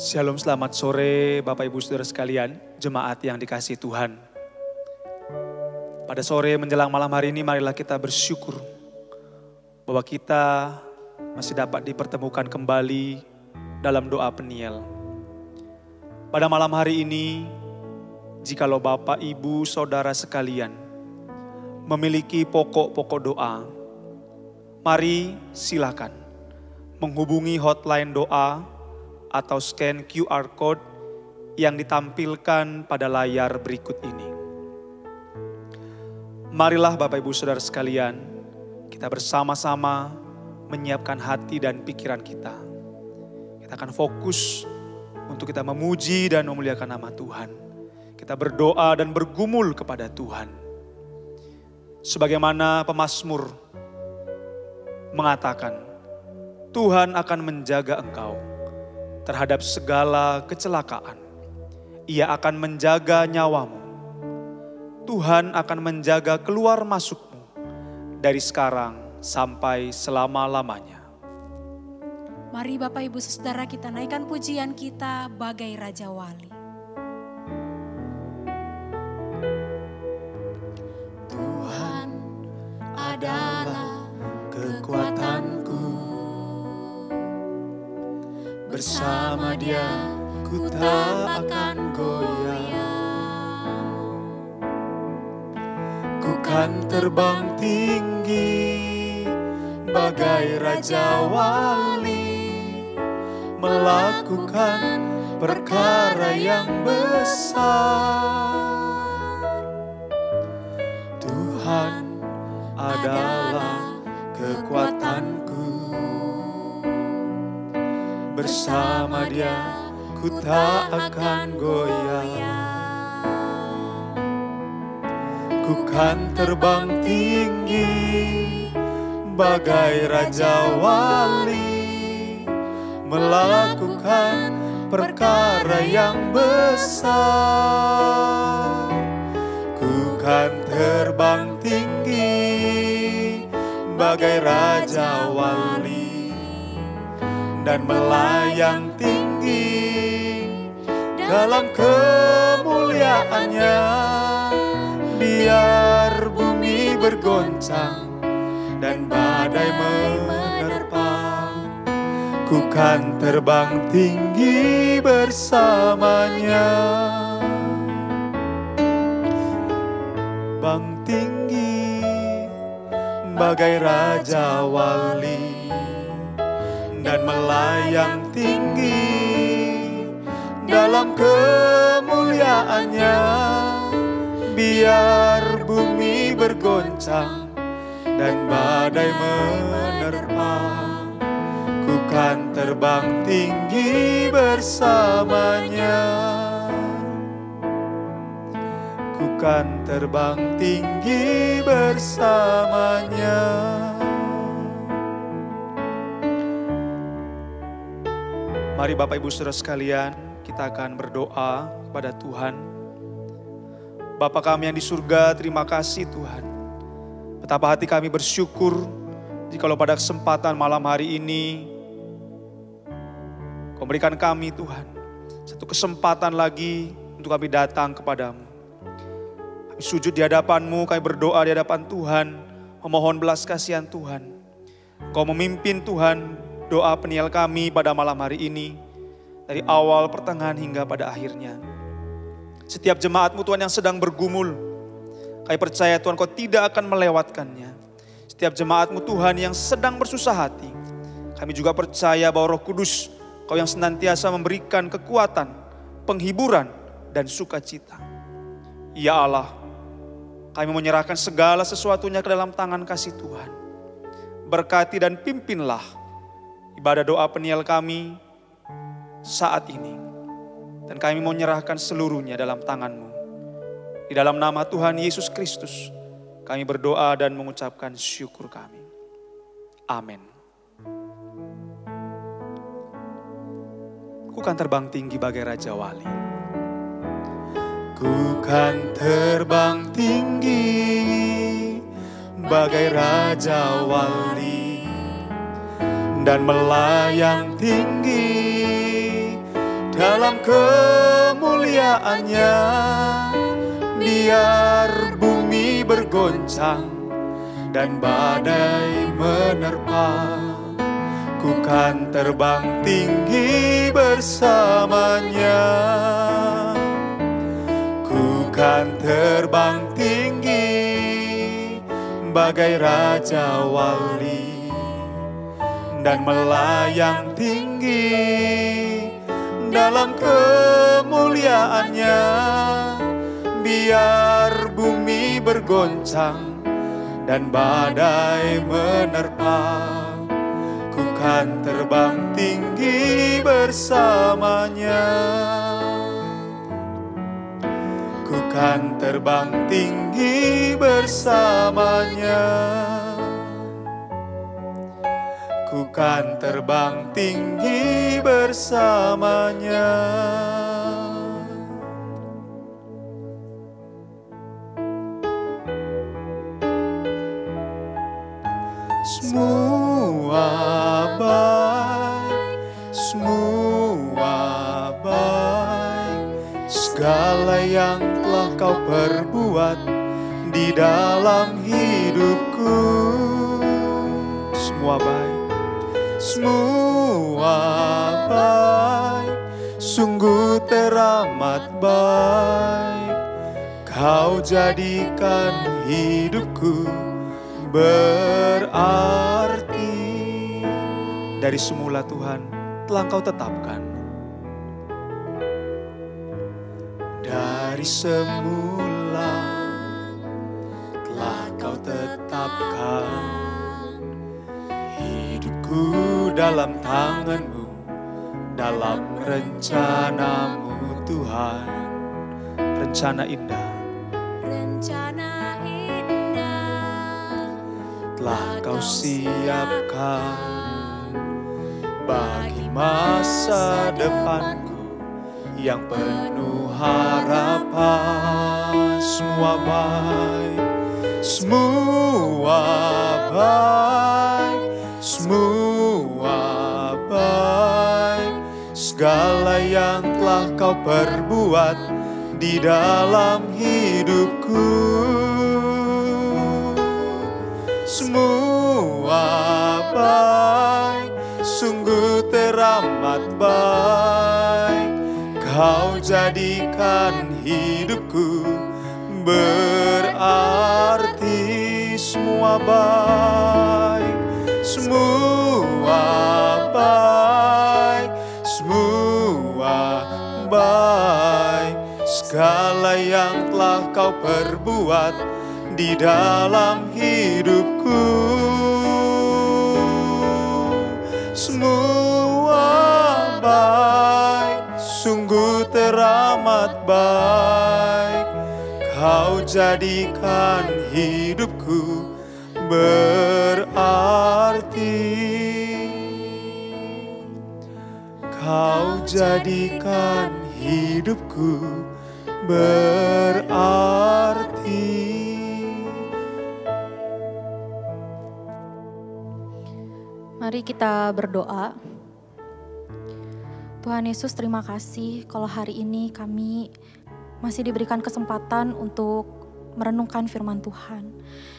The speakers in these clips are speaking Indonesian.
Shalom, selamat sore Bapak Ibu Saudara sekalian, jemaat yang dikasihi Tuhan. Pada sore menjelang malam hari ini marilah kita bersyukur bahwa kita masih dapat dipertemukan kembali dalam doa peniel. Pada malam hari ini, jikalau Bapak Ibu Saudara sekalian memiliki pokok-pokok doa, mari silakan menghubungi hotline doa atau scan QR Code yang ditampilkan pada layar berikut ini. Marilah Bapak Ibu Saudara sekalian, kita bersama-sama menyiapkan hati dan pikiran kita. Kita akan fokus untuk kita memuji dan memuliakan nama Tuhan. Kita berdoa dan bergumul kepada Tuhan. Sebagaimana pemazmur mengatakan, Tuhan akan menjaga engkau terhadap segala kecelakaan. Ia akan menjaga nyawamu. Tuhan akan menjaga keluar masukmu dari sekarang sampai selama-lamanya. Mari Bapak Ibu Saudara kita naikkan pujian kita bagai Raja Wali. Tuhan adalah kekuatanku. Bersama Dia ku tak akan goyah. Ku kan terbang tinggi bagai Raja Wali, melakukan perkara yang besar. Tuhan adalah kekuatanku. Bersama Dia ku tak akan goyah. Ku kan terbang tinggi bagai Raja Wali, melakukan perkara yang besar. Ku kan terbang tinggi bagai Raja Wali dan melayang tinggi dalam kemuliaannya. Biar bumi bergoncang dan badai menerpa, ku kan terbang tinggi bersamanya. Bang tinggi bagai Raja Wali dan melayang tinggi dalam kemuliaannya. Biar bumi bergoncang dan badai menerpa, ku kan terbang tinggi bersamanya. Ku kan terbang tinggi bersamanya. Mari Bapak Ibu Saudara sekalian, kita akan berdoa kepada Tuhan. Bapa kami yang di surga, terima kasih Tuhan. Betapa hati kami bersyukur jikalau pada kesempatan malam hari ini Kau berikan kami Tuhan satu kesempatan lagi untuk kami datang kepadamu. Kami sujud di hadapan-Mu, kami berdoa di hadapan Tuhan, memohon belas kasihan Tuhan. Kau memimpin Tuhan doa peniel kami pada malam hari ini, dari awal, pertengahan, hingga pada akhirnya. Setiap jemaat-Mu Tuhan yang sedang bergumul, kami percaya Tuhan Kau tidak akan melewatkannya. Setiap jemaat-Mu Tuhan yang sedang bersusah hati, kami juga percaya bahwa Roh Kudus Kau yang senantiasa memberikan kekuatan, penghiburan, dan sukacita. Ya Allah, kami menyerahkan segala sesuatunya ke dalam tangan kasih Tuhan. Berkati dan pimpinlah ibadah doa peniel kami saat ini. Dan kami mau menyerahkan seluruhnya dalam tangan-Mu. Di dalam nama Tuhan Yesus Kristus, kami berdoa dan mengucapkan syukur kami. Amin. Ku kan terbang tinggi bagai Raja Wali. Ku kan terbang tinggi bagai Raja Wali dan melayang tinggi dalam kemuliaannya. Biar bumi bergoncang dan badai menerpa, ku kan terbang tinggi bersamanya. Ku kan terbang tinggi bagai Raja Wali dan melayang tinggi dalam kemuliaannya. Biar bumi bergoncang dan badai menerpa, ku kan terbang tinggi bersamanya. Ku kan terbang tinggi bersamanya. Ku kan terbang tinggi bersamanya. Semua baik, semua baik, segala yang telah kau perbuat di dalam hidupku. Semua baik, semua baik, sungguh teramat baik. Kau jadikan hidupku berarti. dari semula Tuhan telah Engkau tetapkan. Dari semula telah kau tetapkan hidupku dalam tangan-Mu, dalam rencana-Mu Tuhan. Rencana indah Rencana indah telah kau siapkan bagi masa depanku yang penuh harapan. Semua baik, semua baik, semua baik, segala yang telah kau perbuat di dalam hidupku. Semua baik, sungguh teramat baik. Kau jadikan hidupku berarti. Semua baik, semua baik, semua baik, segala yang telah kau perbuat di dalam hidupku. Semua baik, sungguh teramat baik. Kau jadikan hidupku berarti. Kau jadikan hidupku berarti. Mari kita berdoa. Tuhan Yesus, terima kasih kalau hari ini kami masih diberikan kesempatan untuk merenungkan firman Tuhan.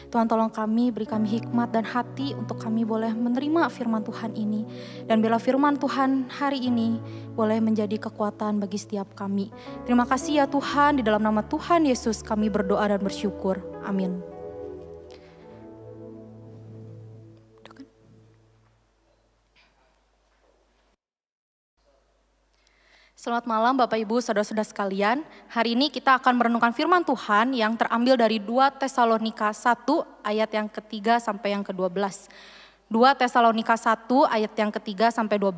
Tuhan, tolong kami, beri kami hikmat dan hati untuk kami boleh menerima firman Tuhan ini. Dan bila firman Tuhan hari ini boleh menjadi kekuatan bagi setiap kami. Terima kasih ya Tuhan, di dalam nama Tuhan Yesus kami berdoa dan bersyukur. Amin. Selamat malam Bapak Ibu Saudara-saudara sekalian. Hari ini kita akan merenungkan firman Tuhan yang terambil dari 2 Tesalonika 1 ayat yang ketiga sampai yang ke-12. 2 Tesalonika 1 ayat yang ketiga sampai 12.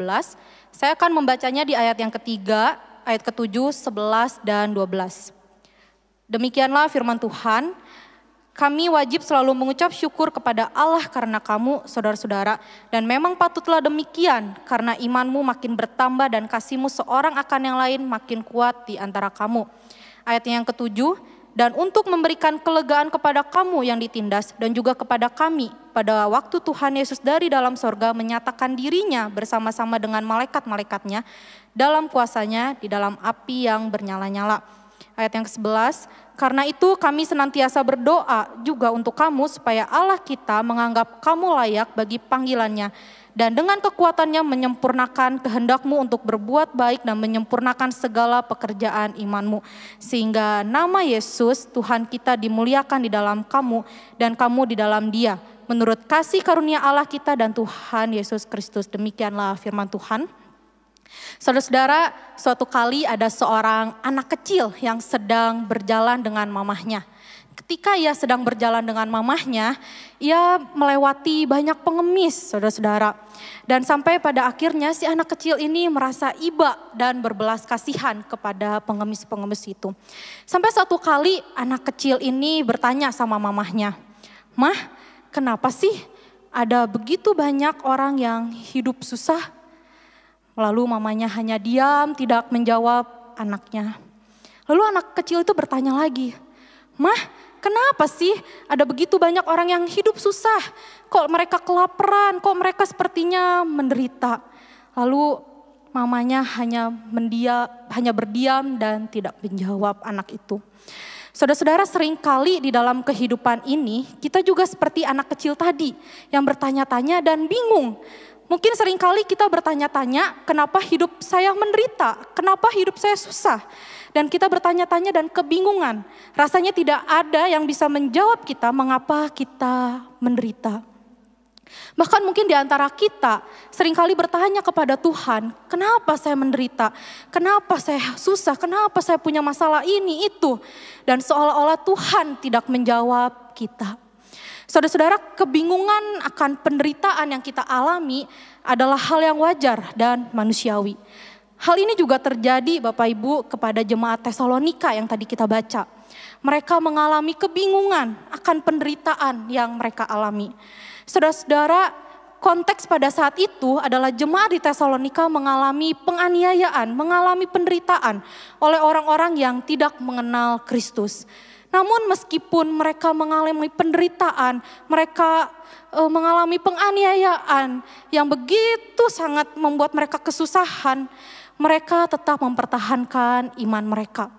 Saya akan membacanya di ayat yang ketiga, ayat ke-7, 11 dan 12. Demikianlah firman Tuhan. Kami wajib selalu mengucap syukur kepada Allah karena kamu, saudara-saudara. Dan memang patutlah demikian, karena imanmu makin bertambah dan kasihmu seorang akan yang lain makin kuat di antara kamu. Ayat yang ke-7, dan untuk memberikan kelegaan kepada kamu yang ditindas dan juga kepada kami pada waktu Tuhan Yesus dari dalam sorga menyatakan dirinya bersama-sama dengan malaikat-malaikatnya dalam kuasanya di dalam api yang bernyala-nyala. Ayat yang ke-11, karena itu kami senantiasa berdoa juga untuk kamu supaya Allah kita menganggap kamu layak bagi panggilannya dan dengan kekuatannya menyempurnakan kehendakmu untuk berbuat baik dan menyempurnakan segala pekerjaan imanmu. Sehingga nama Yesus Tuhan kita dimuliakan di dalam kamu dan kamu di dalam Dia. Menurut kasih karunia Allah kita dan Tuhan Yesus Kristus. Demikianlah firman Tuhan. Saudara-saudara, suatu kali ada seorang anak kecil yang sedang berjalan dengan mamahnya. Ketika ia sedang berjalan dengan mamahnya, ia melewati banyak pengemis, saudara-saudara. Dan sampai pada akhirnya si anak kecil ini merasa iba dan berbelas kasihan kepada pengemis-pengemis itu. Sampai suatu kali anak kecil ini bertanya sama mamahnya, "Mah, kenapa sih ada begitu banyak orang yang hidup susah?" Lalu mamanya hanya diam, tidak menjawab anaknya. Lalu anak kecil itu bertanya lagi, "Mah, kenapa sih ada begitu banyak orang yang hidup susah? Kok mereka kelaparan, kok mereka sepertinya menderita?" Lalu mamanya hanya berdiam dan tidak menjawab anak itu. Saudara-saudara, seringkali di dalam kehidupan ini kita juga seperti anak kecil tadi yang bertanya-tanya dan bingung. Mungkin seringkali kita bertanya-tanya, kenapa hidup saya menderita? Kenapa hidup saya susah? Dan kita bertanya-tanya dan kebingungan. Rasanya tidak ada yang bisa menjawab kita mengapa kita menderita. Bahkan mungkin di antara kita seringkali bertanya kepada Tuhan, kenapa saya menderita? Kenapa saya susah? Kenapa saya punya masalah ini, itu? Dan seolah-olah Tuhan tidak menjawab kita. Saudara-saudara, kebingungan akan penderitaan yang kita alami adalah hal yang wajar dan manusiawi. Hal ini juga terjadi Bapak Ibu kepada jemaat Tesalonika yang tadi kita baca. Mereka mengalami kebingungan akan penderitaan yang mereka alami. Saudara-saudara, konteks pada saat itu adalah jemaat di Tesalonika mengalami penganiayaan, mengalami penderitaan oleh orang-orang yang tidak mengenal Kristus. Namun meskipun mereka mengalami penderitaan, mereka mengalami penganiayaan yang begitu sangat membuat mereka kesusahan, mereka tetap mempertahankan iman mereka.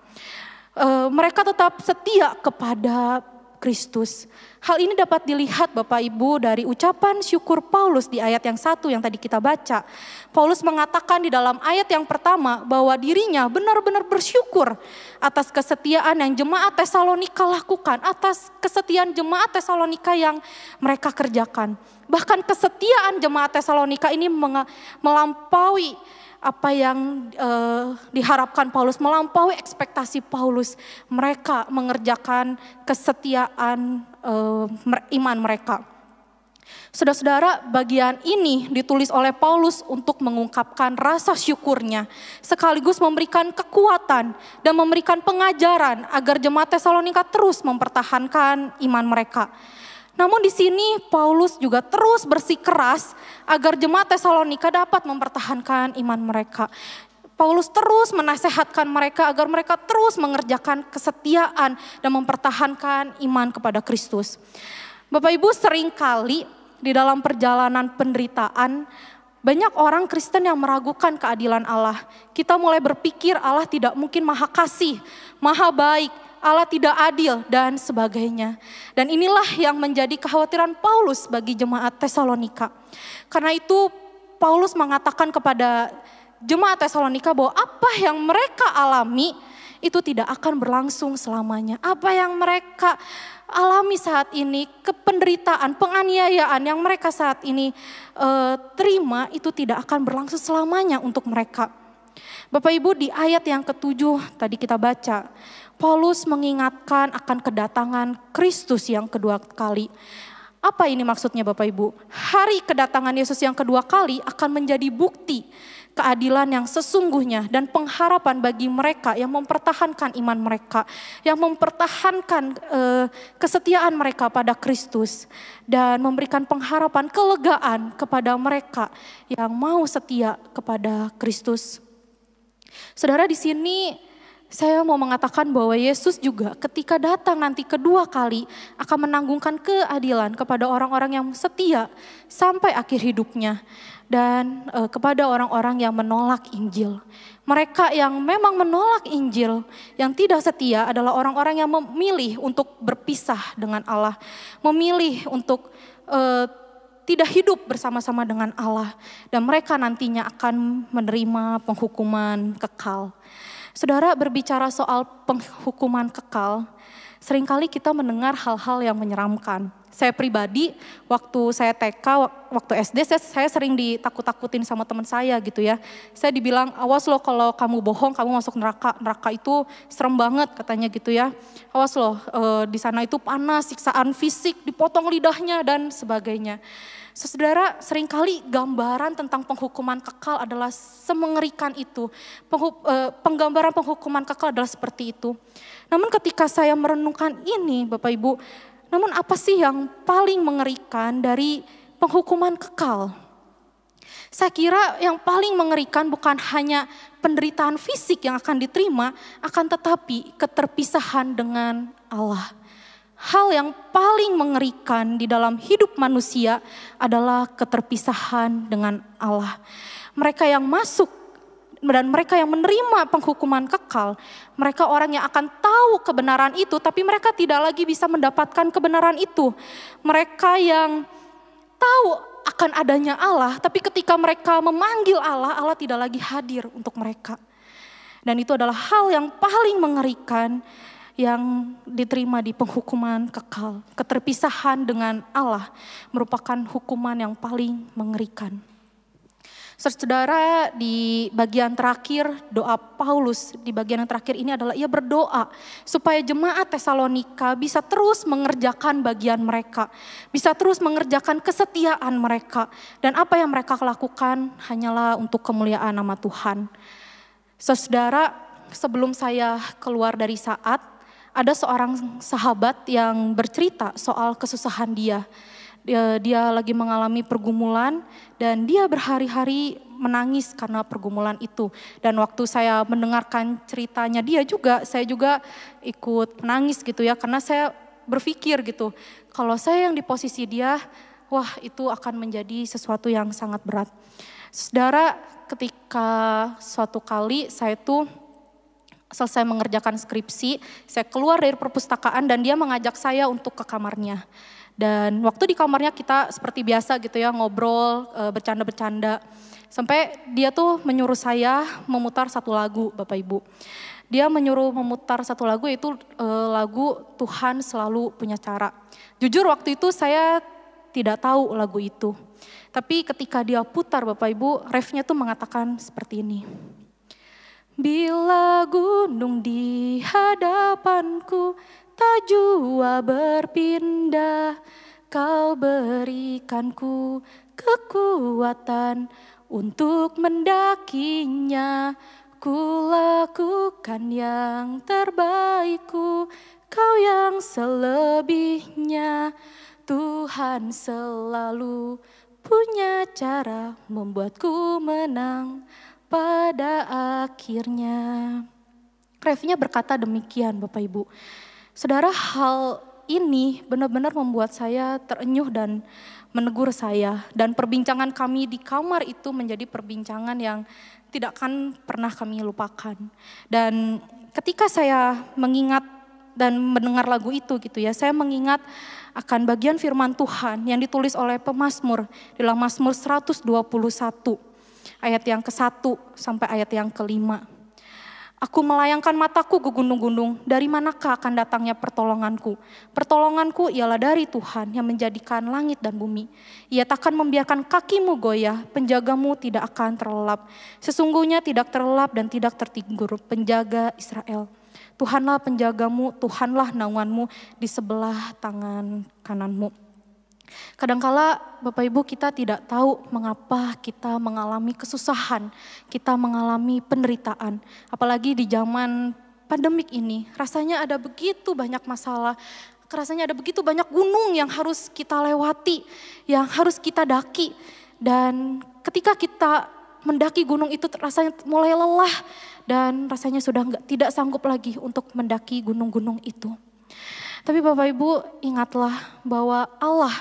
Mereka tetap setia kepada Kristus. Hal ini dapat dilihat Bapak Ibu dari ucapan syukur Paulus di ayat yang 1 yang tadi kita baca. Paulus mengatakan di dalam ayat yang pertama bahwa dirinya benar-benar bersyukur atas kesetiaan yang jemaat Tesalonika lakukan, atas kesetiaan jemaat Tesalonika yang mereka kerjakan. Bahkan kesetiaan jemaat Tesalonika ini melampaui apa yang diharapkan Paulus, melampaui ekspektasi Paulus. Mereka mengerjakan kesetiaan iman mereka. Saudara-saudara, bagian ini ditulis oleh Paulus untuk mengungkapkan rasa syukurnya, sekaligus memberikan kekuatan dan memberikan pengajaran agar jemaat Tesalonika terus mempertahankan iman mereka. Namun di sini Paulus juga terus bersikeras agar jemaat Tesalonika dapat mempertahankan iman mereka. Paulus terus menasehatkan mereka agar mereka terus mengerjakan kesetiaan dan mempertahankan iman kepada Kristus. Bapak Ibu, seringkali di dalam perjalanan penderitaan banyak orang Kristen yang meragukan keadilan Allah. Kita mulai berpikir Allah tidak mungkin maha kasih, maha baik, Allah tidak adil dan sebagainya. Dan inilah yang menjadi kekhawatiran Paulus bagi jemaat Tesalonika. Karena itu Paulus mengatakan kepada jemaat Tesalonika bahwa apa yang mereka alami itu tidak akan berlangsung selamanya. Apa yang mereka alami saat ini, kependeritaan, penganiayaan yang mereka saat ini terima itu tidak akan berlangsung selamanya untuk mereka. Bapak Ibu, di ayat yang ke-7 tadi kita baca, Paulus mengingatkan akan kedatangan Kristus yang kedua kali. Apa ini maksudnya Bapak Ibu? Hari kedatangan Yesus yang kedua kali akan menjadi bukti keadilan yang sesungguhnya dan pengharapan bagi mereka yang mempertahankan iman mereka, yang mempertahankan kesetiaan mereka pada Kristus dan memberikan pengharapan kelegaan kepada mereka yang mau setia kepada Kristus. Saudara, di sini saya mau mengatakan bahwa Yesus juga ketika datang nanti kedua kali akan menanggungkan keadilan kepada orang-orang yang setia sampai akhir hidupnya. Dan kepada orang-orang yang menolak Injil. Mereka yang memang menolak Injil, yang tidak setia adalah orang-orang yang memilih untuk berpisah dengan Allah. Memilih untuk tidak hidup bersama-sama dengan Allah. Dan mereka nantinya akan menerima penghukuman kekal. Saudara, berbicara soal penghukuman kekal, seringkali kita mendengar hal-hal yang menyeramkan. Saya pribadi, waktu saya TK, waktu SD, saya sering ditakut-takutin sama teman saya gitu ya. Saya dibilang, awas loh kalau kamu bohong, kamu masuk neraka. Neraka itu serem banget katanya gitu ya. Awas loh, di sana itu panas, siksaan fisik, dipotong lidahnya dan sebagainya. Saudara, seringkali gambaran tentang penghukuman kekal adalah semengerikan itu. Penggambaran penghukuman kekal adalah seperti itu. Namun ketika saya merenungkan ini Bapak Ibu, namun apa sih yang paling mengerikan dari penghukuman kekal? Saya kira yang paling mengerikan bukan hanya penderitaan fisik yang akan diterima, akan tetapi keterpisahan dengan Allah. Hal yang paling mengerikan di dalam hidup manusia adalah keterpisahan dengan Allah. Mereka yang masuk dan mereka yang menerima penghukuman kekal, mereka orang yang akan tahu kebenaran itu, tapi mereka tidak lagi bisa mendapatkan kebenaran itu. Mereka yang tahu akan adanya Allah, tapi ketika mereka memanggil Allah, Allah tidak lagi hadir untuk mereka. Dan itu adalah hal yang paling mengerikan yang diterima di penghukuman kekal. Keterpisahan dengan Allah merupakan hukuman yang paling mengerikan. Saudara, di bagian terakhir doa Paulus, di bagian yang terakhir ini adalah ia berdoa supaya jemaat Tesalonika bisa terus mengerjakan bagian mereka, bisa terus mengerjakan kesetiaan mereka, dan apa yang mereka lakukan hanyalah untuk kemuliaan nama Tuhan. Saudara, sebelum saya keluar dari saat, ada seorang sahabat yang bercerita soal kesusahan dia. Dia lagi mengalami pergumulan dan dia berhari-hari menangis karena pergumulan itu. Dan waktu saya mendengarkan ceritanya dia juga, saya juga ikut menangis gitu ya. Karena saya berpikir gitu, kalau saya yang di posisi dia, wah itu akan menjadi sesuatu yang sangat berat. Saudara, ketika suatu kali saya tuh selesai mengerjakan skripsi, saya keluar dari perpustakaan dan dia mengajak saya untuk ke kamarnya. Dan waktu di kamarnya kita seperti biasa gitu ya, ngobrol, bercanda-bercanda. Sampai dia tuh menyuruh saya memutar satu lagu Bapak Ibu. Dia menyuruh memutar satu lagu, itu lagu Tuhan Selalu Punya Cara. Jujur waktu itu saya tidak tahu lagu itu. Tapi ketika dia putar Bapak Ibu, refnya tuh mengatakan seperti ini. Bila gunung di hadapanku tak jua berpindah, kau berikanku kekuatan untuk mendakinya. Ku lakukan yang terbaikku, kau yang selebihnya. Tuhan selalu punya cara membuatku menang pada akhirnya. Refnya berkata demikian Bapak Ibu. Saudara, hal ini benar-benar membuat saya terenyuh dan menegur saya. Dan perbincangan kami di kamar itu menjadi perbincangan yang tidak akan pernah kami lupakan. Dan ketika saya mengingat dan mendengar lagu itu gitu ya, saya mengingat akan bagian firman Tuhan yang ditulis oleh pemazmur dalam Mazmur 121 ayat yang ke-1 sampai ayat yang ke-5. Aku melayangkan mataku ke gunung-gunung, dari manakah akan datangnya pertolonganku? Pertolonganku ialah dari Tuhan yang menjadikan langit dan bumi. Ia takkan membiarkan kakimu goyah, penjagamu tidak akan terlelap. Sesungguhnya tidak terlelap dan tidak tertidur penjaga Israel. Tuhanlah penjagamu, Tuhanlah naunganmu di sebelah tangan kananmu. Kadangkala Bapak Ibu kita tidak tahu mengapa kita mengalami kesusahan, kita mengalami penderitaan. Apalagi di zaman pandemik ini, rasanya ada begitu banyak masalah, rasanya ada begitu banyak gunung yang harus kita lewati, yang harus kita daki. Dan ketika kita mendaki gunung itu rasanya mulai lelah dan rasanya sudah tidak sanggup lagi untuk mendaki gunung-gunung itu. Tapi Bapak Ibu ingatlah bahwa Allah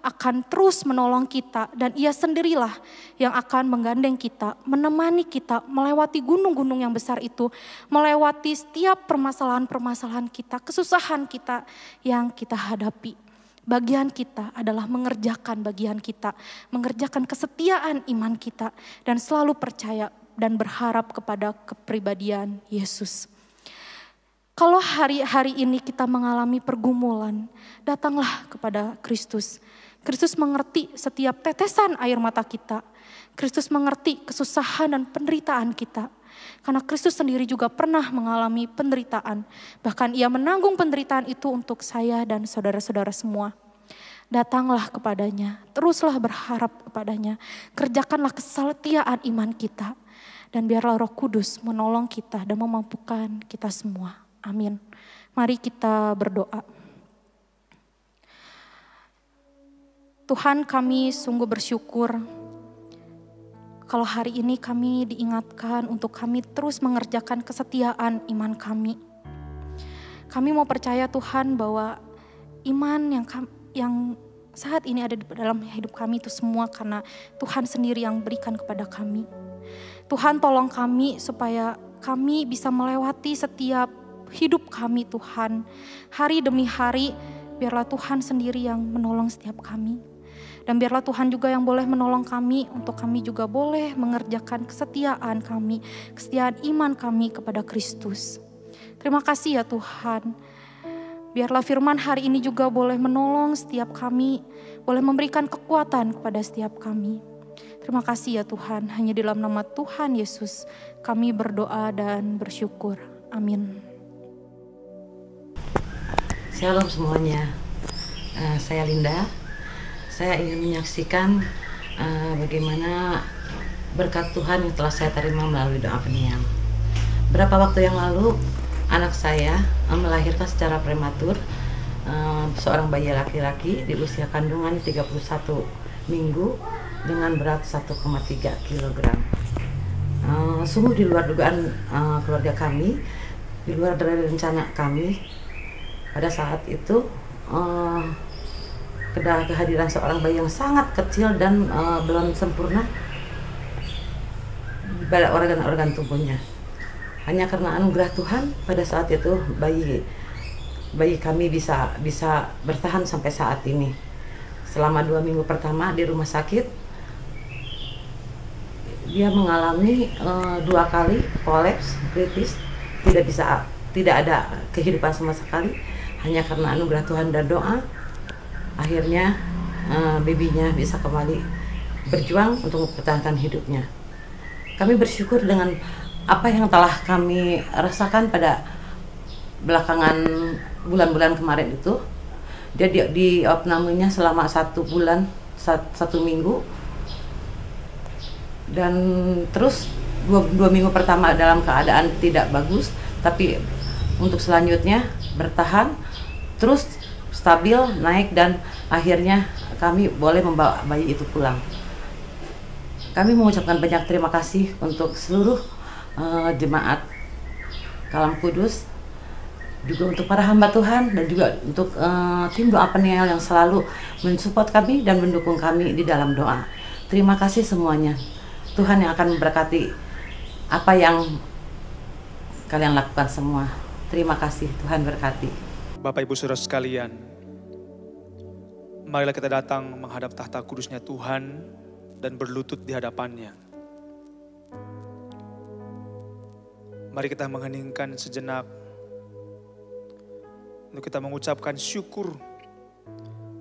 akan terus menolong kita dan Ia sendirilah yang akan menggandeng kita, menemani kita melewati gunung-gunung yang besar itu, melewati setiap permasalahan-permasalahan kita, kesusahan kita yang kita hadapi. Bagian kita adalah mengerjakan bagian kita, mengerjakan kesetiaan iman kita dan selalu percaya dan berharap kepada kepribadian Yesus. Kalau hari-hari ini kita mengalami pergumulan, datanglah kepada Kristus. Kristus mengerti setiap tetesan air mata kita. Kristus mengerti kesusahan dan penderitaan kita. Karena Kristus sendiri juga pernah mengalami penderitaan. Bahkan Ia menanggung penderitaan itu untuk saya dan saudara-saudara semua. Datanglah kepadanya, teruslah berharap kepadanya. Kerjakanlah kesetiaan iman kita. Dan biarlah Roh Kudus menolong kita dan memampukan kita semua. Amin. Mari kita berdoa. Tuhan, kami sungguh bersyukur kalau hari ini kami diingatkan untuk kami terus mengerjakan kesetiaan iman kami. Kami mau percaya Tuhan bahwa iman yang saat ini ada di dalam hidup kami itu semua karena Tuhan sendiri yang berikan kepada kami. Tuhan tolong kami supaya kami bisa melewati setiap hidup kami Tuhan. Hari demi hari biarlah Tuhan sendiri yang menolong setiap kami. Dan biarlah Tuhan juga yang boleh menolong kami untuk kami juga boleh mengerjakan kesetiaan kami, kesetiaan iman kami kepada Kristus. Terima kasih ya Tuhan. Biarlah firman hari ini juga boleh menolong setiap kami, boleh memberikan kekuatan kepada setiap kami. Terima kasih ya Tuhan, hanya di dalam nama Tuhan Yesus kami berdoa dan bersyukur. Amin. Shalom semuanya, saya Linda. Saya ingin menyaksikan bagaimana berkat Tuhan yang telah saya terima melalui doa peniang. Berapa waktu yang lalu anak saya melahirkan secara prematur seorang bayi laki-laki di usia kandungan 31 minggu dengan berat 1,3 kg. Sungguh di luar dugaan keluarga kami, di luar dari rencana kami. Pada saat itu kehadiran seorang bayi yang sangat kecil dan belum sempurna pada organ-organ tubuhnya. Hanya karena anugerah Tuhan pada saat itu bayi kami bisa bertahan sampai saat ini. Selama 2 minggu pertama di rumah sakit, dia mengalami 2 kali kolaps kritis, tidak ada kehidupan sama sekali. Hanya karena anugerah Tuhan dan doa, akhirnya babynya bisa kembali berjuang untuk mempertahankan hidupnya. Kami bersyukur dengan apa yang telah kami rasakan pada belakangan bulan-bulan kemarin itu. Dia di opnamenya selama 1 bulan, 1 minggu. Dan terus 2 minggu pertama dalam keadaan tidak bagus, tapi untuk selanjutnya bertahan, terus stabil, naik, dan akhirnya kami boleh membawa bayi itu pulang. Kami mengucapkan banyak terima kasih untuk seluruh jemaat Kalam Kudus, juga untuk para hamba Tuhan, dan juga untuk tim doa peniel yang selalu mensupport kami dan mendukung kami di dalam doa. Terima kasih semuanya. Tuhan yang akan memberkati apa yang kalian lakukan semua. Terima kasih, Tuhan berkati. Bapak Ibu Saudara sekalian, marilah kita datang menghadap tahta kudusnya Tuhan dan berlutut di hadapannya. Mari kita mengheningkan sejenak untuk kita mengucapkan syukur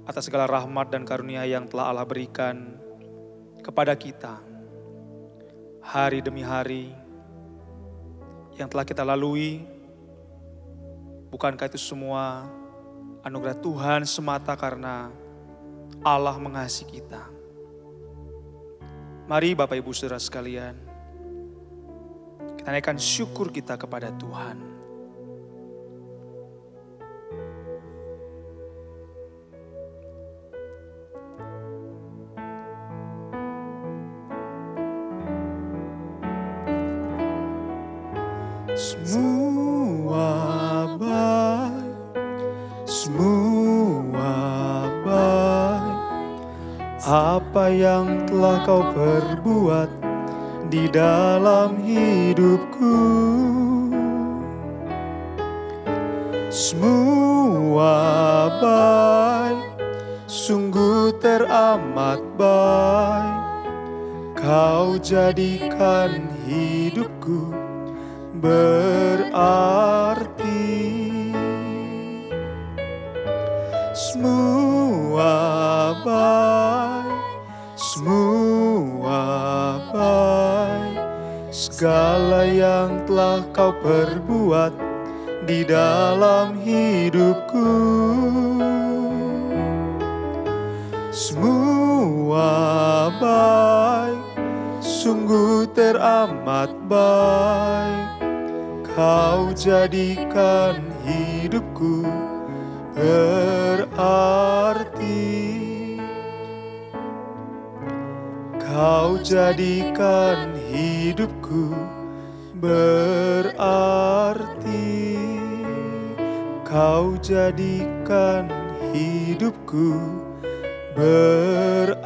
atas segala rahmat dan karunia yang telah Allah berikan kepada kita. Hari demi hari yang telah kita lalui, bukankah itu semua anugerah Tuhan semata karena Allah mengasihi kita. Mari Bapak Ibu Saudara sekalian, kita naikkan syukur kita kepada Tuhan. Semua baik, semua baik. Apa yang telah kau perbuat di dalam hidupku, semua baik, sungguh teramat baik. Kau jadikan hidupku berarti. Semua baik, semua baik. Segala yang telah kau perbuat di dalam hidupku, semua baik, sungguh teramat baik. Kau jadikan hidupku berarti. Kau jadikan hidupku berarti. Kau jadikan hidupku berarti.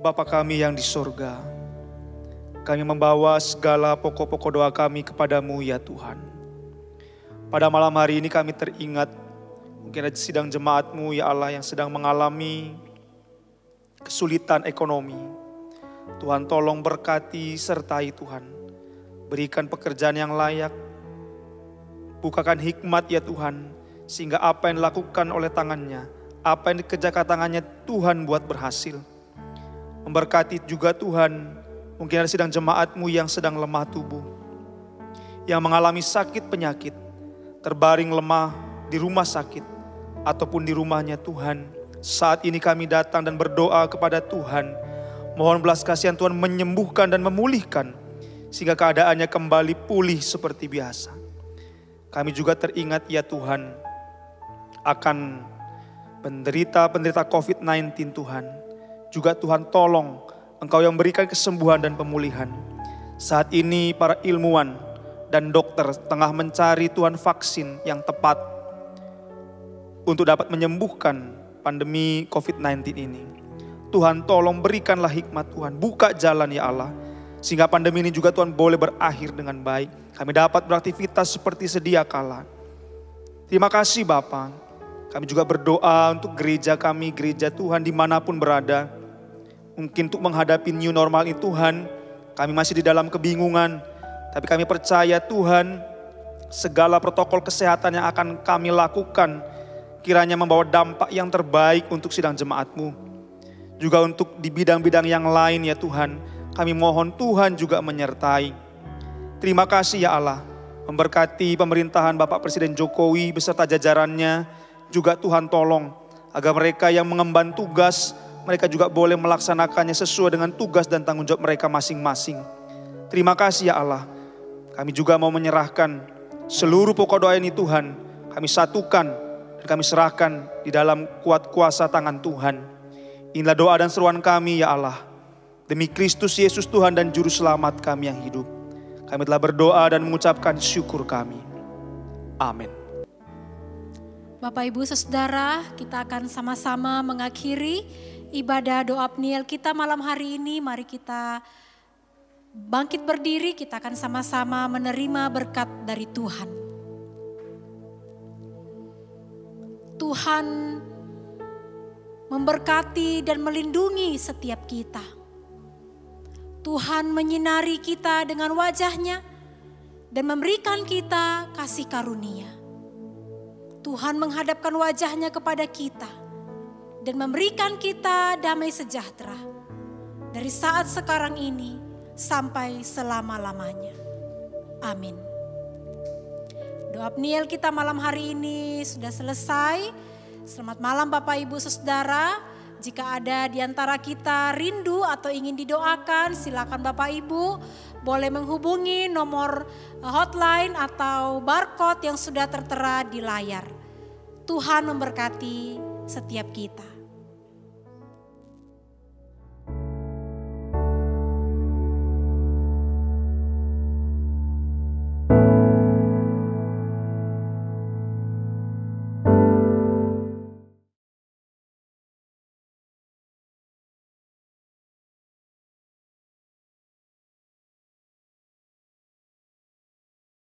Bapa kami yang di sorga, kami membawa segala pokok-pokok doa kami kepadamu ya Tuhan. Pada malam hari ini kami teringat mungkin ada sidang jemaatmu ya Allah yang sedang mengalami kesulitan ekonomi. Tuhan tolong berkati sertai Tuhan. Berikan pekerjaan yang layak. Bukakan hikmat ya Tuhan. Sehingga apa yang dilakukan oleh tangannya, apa yang dikerjakan tangannya Tuhan buat berhasil. Memberkati juga Tuhan, mungkin ada sidang jemaatmu yang sedang lemah tubuh, yang mengalami sakit penyakit, terbaring lemah di rumah sakit, ataupun di rumahnya Tuhan. Saat ini kami datang dan berdoa kepada Tuhan, mohon belas kasihan Tuhan menyembuhkan dan memulihkan, sehingga keadaannya kembali pulih seperti biasa. Kami juga teringat ya Tuhan, akan penderita COVID-19 Tuhan. Juga Tuhan tolong Engkau yang berikan kesembuhan dan pemulihan. Saat ini para ilmuwan dan dokter tengah mencari Tuhan vaksin yang tepat untuk dapat menyembuhkan pandemi COVID-19 ini. Tuhan tolong berikanlah hikmat Tuhan, buka jalan ya Allah. Sehingga pandemi ini juga Tuhan boleh berakhir dengan baik. Kami dapat beraktivitas seperti sedia kala. Terima kasih Bapa. Kami juga berdoa untuk gereja kami, gereja Tuhan dimanapun berada. Mungkin untuk menghadapi new normal ini Tuhan, kami masih di dalam kebingungan. Tapi kami percaya Tuhan, segala protokol kesehatan yang akan kami lakukan, kiranya membawa dampak yang terbaik untuk sidang jemaat-Mu. Juga untuk di bidang-bidang yang lain ya Tuhan, kami mohon Tuhan juga menyertai. Terima kasih ya Allah, memberkati pemerintahan Bapak Presiden Jokowi beserta jajarannya. Juga Tuhan tolong agar mereka yang mengemban tugas, mereka juga boleh melaksanakannya sesuai dengan tugas dan tanggung jawab mereka masing-masing. Terima kasih ya Allah. Kami juga mau menyerahkan seluruh pokok doa ini Tuhan. Kami satukan dan kami serahkan di dalam kuat kuasa tangan Tuhan. Inilah doa dan seruan kami ya Allah. Demi Kristus Yesus Tuhan dan Juru Selamat kami yang hidup. Kami telah berdoa dan mengucapkan syukur kami. Amin. Bapak Ibu Saudara, kita akan sama-sama mengakhiri ibadah doa Peniel kita malam hari ini. Mari kita bangkit berdiri, kita akan sama-sama menerima berkat dari Tuhan. Tuhan memberkati dan melindungi setiap kita. Tuhan menyinari kita dengan wajah-Nya dan memberikan kita kasih karunia. Tuhan menghadapkan wajah-Nya kepada kita dan memberikan kita damai sejahtera dari saat sekarang ini sampai selama-lamanya. Amin. Doa Peniel kita malam hari ini sudah selesai. Selamat malam Bapak Ibu Saudara. Jika ada di antara kita rindu atau ingin didoakan, silakan Bapak Ibu boleh menghubungi nomor hotline atau barcode yang sudah tertera di layar. Tuhan memberkati setiap kita.